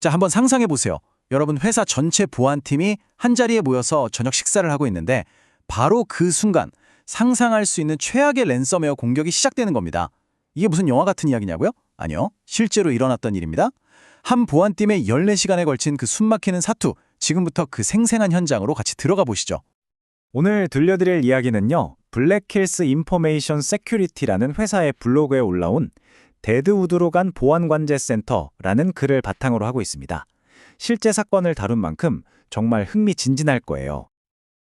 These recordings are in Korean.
자, 한번 상상해 보세요. 여러분 회사 전체 보안팀이 한자리에 모여서 저녁 식사를 하고 있는데 바로 그 순간 상상할 수 있는 최악의 랜섬웨어 공격이 시작되는 겁니다. 이게 무슨 영화 같은 이야기냐고요? 아니요. 실제로 일어났던 일입니다. 한 보안팀의 14시간에 걸친 그 숨막히는 사투, 지금부터 그 생생한 현장으로 같이 들어가 보시죠. 오늘 들려드릴 이야기는요, 블랙힐스 인포메이션 세큐리티라는 회사의 블로그에 올라온 데드우드로 간 보안관제센터라는 글을 바탕으로 하고 있습니다. 실제 사건을 다룬 만큼 정말 흥미진진할 거예요.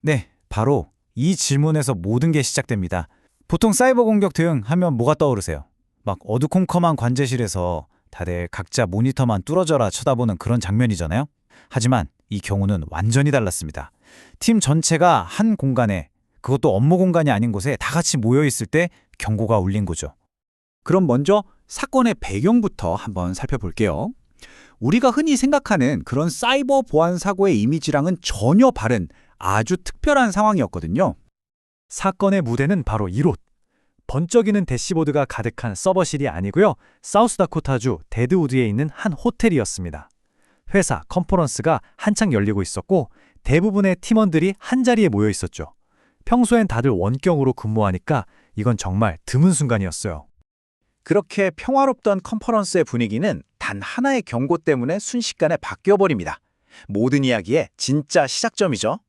네, 바로 이 질문에서 모든 게 시작됩니다. 보통 사이버 공격 대응하면 뭐가 떠오르세요? 막 어두컴컴한 관제실에서 다들 각자 모니터만 뚫어져라 쳐다보는 그런 장면이잖아요. 하지만 이 경우는 완전히 달랐습니다. 팀 전체가 한 공간에, 그것도 업무 공간이 아닌 곳에 다 같이 모여 있을 때 경고가 울린 거죠. 그럼 먼저 사건의 배경부터 한번 살펴볼게요. 우리가 흔히 생각하는 그런 사이버 보안 사고의 이미지랑은 전혀 다른 아주 특별한 상황이었거든요. 사건의 무대는 바로 이곳. 번쩍이는 대시보드가 가득한 서버실이 아니고요. 사우스다코타주 데드우드에 있는 한 호텔이었습니다. 회사 컨퍼런스가 한창 열리고 있었고 대부분의 팀원들이 한자리에 모여 있었죠. 평소엔 다들 원격으로 근무하니까 이건 정말 드문 순간이었어요. 그렇게 평화롭던 컨퍼런스의 분위기는 단 하나의 경고 때문에 순식간에 바뀌어버립니다. 모든 이야기의 진짜 시작점이죠.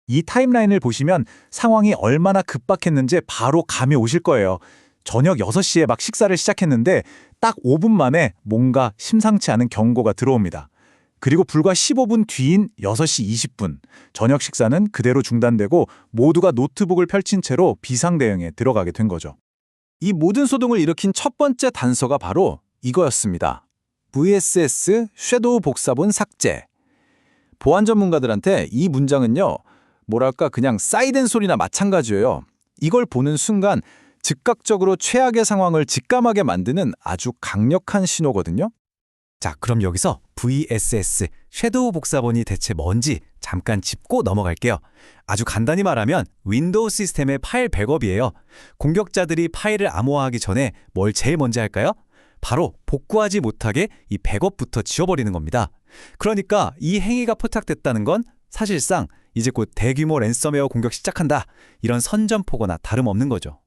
이 타임라인을 보시면 상황이 얼마나 급박했는지 바로 감이 오실 거예요. 저녁 6시에 막 식사를 시작했는데 딱 5분 만에 뭔가 심상치 않은 경고가 들어옵니다. 그리고 불과 15분 뒤인 6시 20분, 저녁 식사는 그대로 중단되고 모두가 노트북을 펼친 채로 비상대응에 들어가게 된 거죠. 이 모든 소동을 일으킨 첫 번째 단서가 바로 이거였습니다. VSS 섀도우 복사본 삭제. 보안 전문가들한테 이 문장은요, 뭐랄까 그냥 사이렌 소리나 마찬가지예요. 이걸 보는 순간 즉각적으로 최악의 상황을 직감하게 만드는 아주 강력한 신호거든요. 자, 그럼 여기서 VSS, 섀도우 복사본이 대체 뭔지 잠깐 짚고 넘어갈게요. 아주 간단히 말하면 윈도우 시스템의 파일 백업이에요. 공격자들이 파일을 암호화하기 전에 뭘 제일 먼저 할까요? 바로 복구하지 못하게 이 백업부터 지워버리는 겁니다. 그러니까 이 행위가 포착됐다는 건 사실상 이제 곧 대규모 랜섬웨어 공격 시작한다, 이런 선전포고나 다름없는 거죠.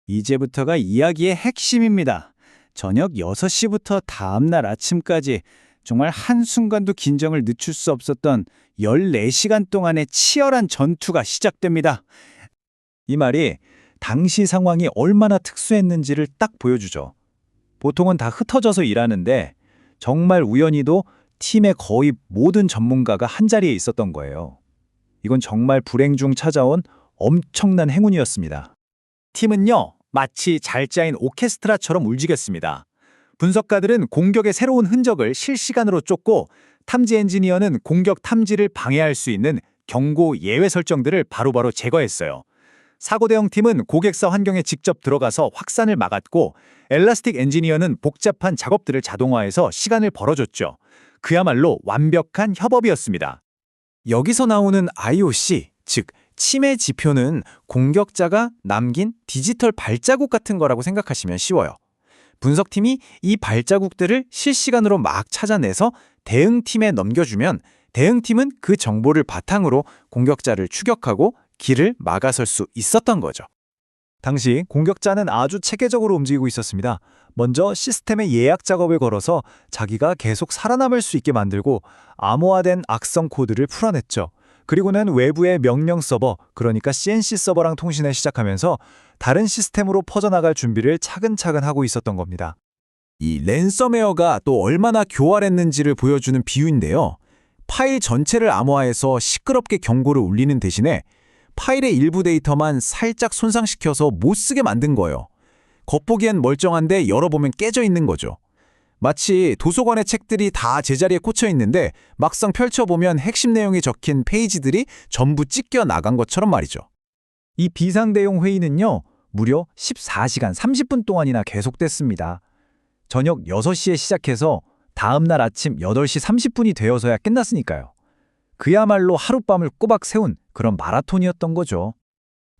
이제부터가 이야기의 핵심입니다. 저녁 6시부터 다음날 아침까지 정말 한순간도 긴장을 늦출 수 없었던 14시간 동안의 치열한 전투가 시작됩니다. 이 말이 당시 상황이 얼마나 특수했는지를 딱 보여주죠. 보통은 다 흩어져서 일하는데 정말 우연히도 팀의 거의 모든 전문가가 한자리에 있었던 거예요. 이건 정말 불행 중 찾아온 엄청난 행운이었습니다. 팀은요, 마치 잘 짜인 오케스트라처럼 움직였습니다. 분석가들은 공격의 새로운 흔적을 실시간으로 쫓고 탐지 엔지니어는 공격 탐지를 방해할 수 있는 경고 예외 설정들을 바로바로 제거했어요. 사고 대응팀은 고객사 환경에 직접 들어가서 확산을 막았고 엘라스틱 엔지니어는 복잡한 작업들을 자동화해서 시간을 벌어줬죠. 그야말로 완벽한 협업이었습니다. 여기서 나오는 IOC, 즉 침해 지표는 공격자가 남긴 디지털 발자국 같은 거라고 생각하시면 쉬워요. 분석팀이 이 발자국들을 실시간으로 막 찾아내서 대응팀에 넘겨주면 대응팀은 그 정보를 바탕으로 공격자를 추격하고 길을 막아설 수 있었던 거죠. 당시 공격자는 아주 체계적으로 움직이고 있었습니다. 먼저 시스템에 예약 작업을 걸어서 자기가 계속 살아남을 수 있게 만들고 암호화된 악성 코드를 풀어냈죠. 그리고는 외부의 명령 서버, 그러니까 CNC 서버랑 통신을 시작하면서 다른 시스템으로 퍼져나갈 준비를 차근차근 하고 있었던 겁니다. 이 랜섬웨어가 또 얼마나 교활했는지를 보여주는 비유인데요. 파일 전체를 암호화해서 시끄럽게 경고를 울리는 대신에 파일의 일부 데이터만 살짝 손상시켜서 못쓰게 만든 거예요. 겉보기엔 멀쩡한데 열어보면 깨져 있는 거죠. 마치 도서관의 책들이 다 제자리에 꽂혀 있는데 막상 펼쳐보면 핵심 내용이 적힌 페이지들이 전부 찢겨 나간 것처럼 말이죠. 이 비상대응 회의는요, 무려 14시간 30분 동안이나 계속됐습니다. 저녁 6시에 시작해서 다음날 아침 8시 30분이 되어서야 끝났으니까요. 그야말로 하룻밤을 꼬박 세운 그런 마라톤이었던 거죠.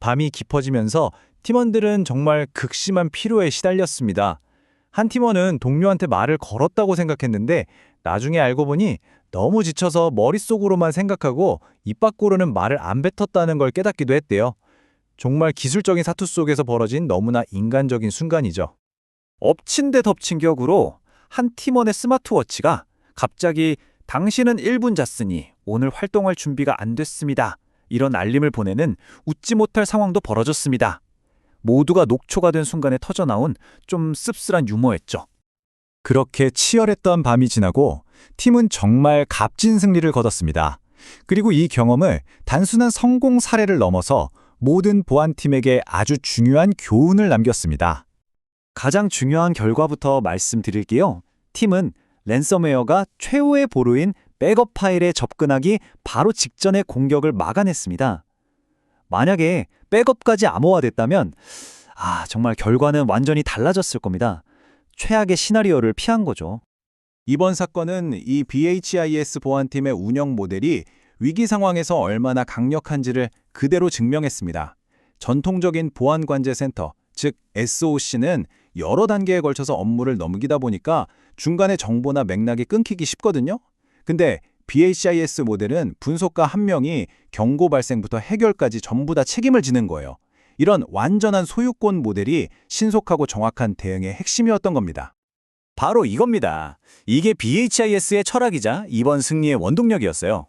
밤이 깊어지면서 팀원들은 정말 극심한 피로에 시달렸습니다. 한 팀원은 동료한테 말을 걸었다고 생각했는데 나중에 알고 보니 너무 지쳐서 머릿속으로만 생각하고 입 밖으로는 말을 안 뱉었다는 걸 깨닫기도 했대요. 정말 기술적인 사투 속에서 벌어진 너무나 인간적인 순간이죠. 엎친 데 덮친 격으로 한 팀원의 스마트워치가 갑자기 당신은 1분 잤으니 오늘 활동할 준비가 안 됐습니다. 이런 알림을 보내는 웃지 못할 상황도 벌어졌습니다. 모두가 녹초가 된 순간에 터져나온 좀 씁쓸한 유머였죠. 그렇게 치열했던 밤이 지나고 팀은 정말 값진 승리를 거뒀습니다. 그리고 이 경험을 단순한 성공 사례를 넘어서 모든 보안팀에게 아주 중요한 교훈을 남겼습니다. 가장 중요한 결과부터 말씀드릴게요. 팀은 랜섬웨어가 최후의 보루인 백업 파일에 접근하기 바로 직전에 공격을 막아냈습니다. 만약에 백업까지 암호화됐다면 정말 결과는 완전히 달라졌을 겁니다. 최악의 시나리오를 피한 거죠. 이번 사건은 이 BHIS 보안팀의 운영 모델이 위기 상황에서 얼마나 강력한지를 그대로 증명했습니다. 전통적인 보안관제센터, 즉 SOC는 여러 단계에 걸쳐서 업무를 넘기다 보니까 중간에 정보나 맥락이 끊기기 쉽거든요. 근데 BHIS 모델은 분석가 한 명이 경고 발생부터 해결까지 전부 다 책임을 지는 거예요. 이런 완전한 소유권 모델이 신속하고 정확한 대응의 핵심이었던 겁니다. 바로 이겁니다. 이게 BHIS의 철학이자 이번 승리의 원동력이었어요.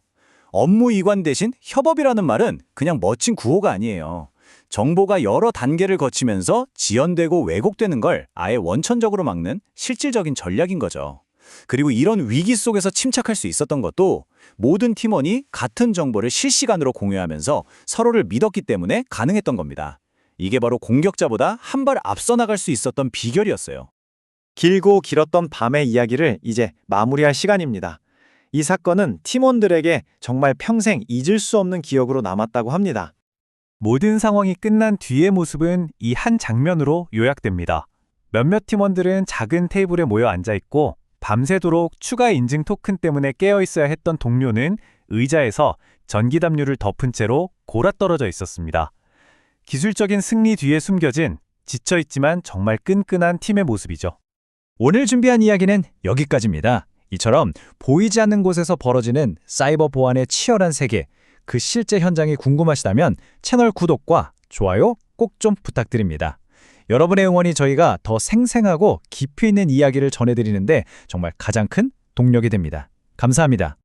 업무 이관 대신 협업이라는 말은 그냥 멋진 구호가 아니에요. 정보가 여러 단계를 거치면서 지연되고 왜곡되는 걸 아예 원천적으로 막는 실질적인 전략인 거죠. 그리고 이런 위기 속에서 침착할 수 있었던 것도 모든 팀원이 같은 정보를 실시간으로 공유하면서 서로를 믿었기 때문에 가능했던 겁니다. 이게 바로 공격자보다 한 발 앞서 나갈 수 있었던 비결이었어요. 길고 길었던 밤의 이야기를 이제 마무리할 시간입니다. 이 사건은 팀원들에게 정말 평생 잊을 수 없는 기억으로 남았다고 합니다. 모든 상황이 끝난 뒤의 모습은 이 한 장면으로 요약됩니다. 몇몇 팀원들은 작은 테이블에 모여 앉아있고 밤새도록 추가 인증 토큰 때문에 깨어있어야 했던 동료는 의자에서 전기담요를 덮은 채로 골아떨어져 있었습니다. 기술적인 승리 뒤에 숨겨진 지쳐있지만 정말 끈끈한 팀의 모습이죠. 오늘 준비한 이야기는 여기까지입니다. 이처럼 보이지 않는 곳에서 벌어지는 사이버 보안의 치열한 세계, 그 실제 현장이 궁금하시다면 채널 구독과 좋아요 꼭 좀 부탁드립니다. 여러분의 응원이 저희가 더 생생하고 깊이 있는 이야기를 전해드리는데 정말 가장 큰 동력이 됩니다. 감사합니다.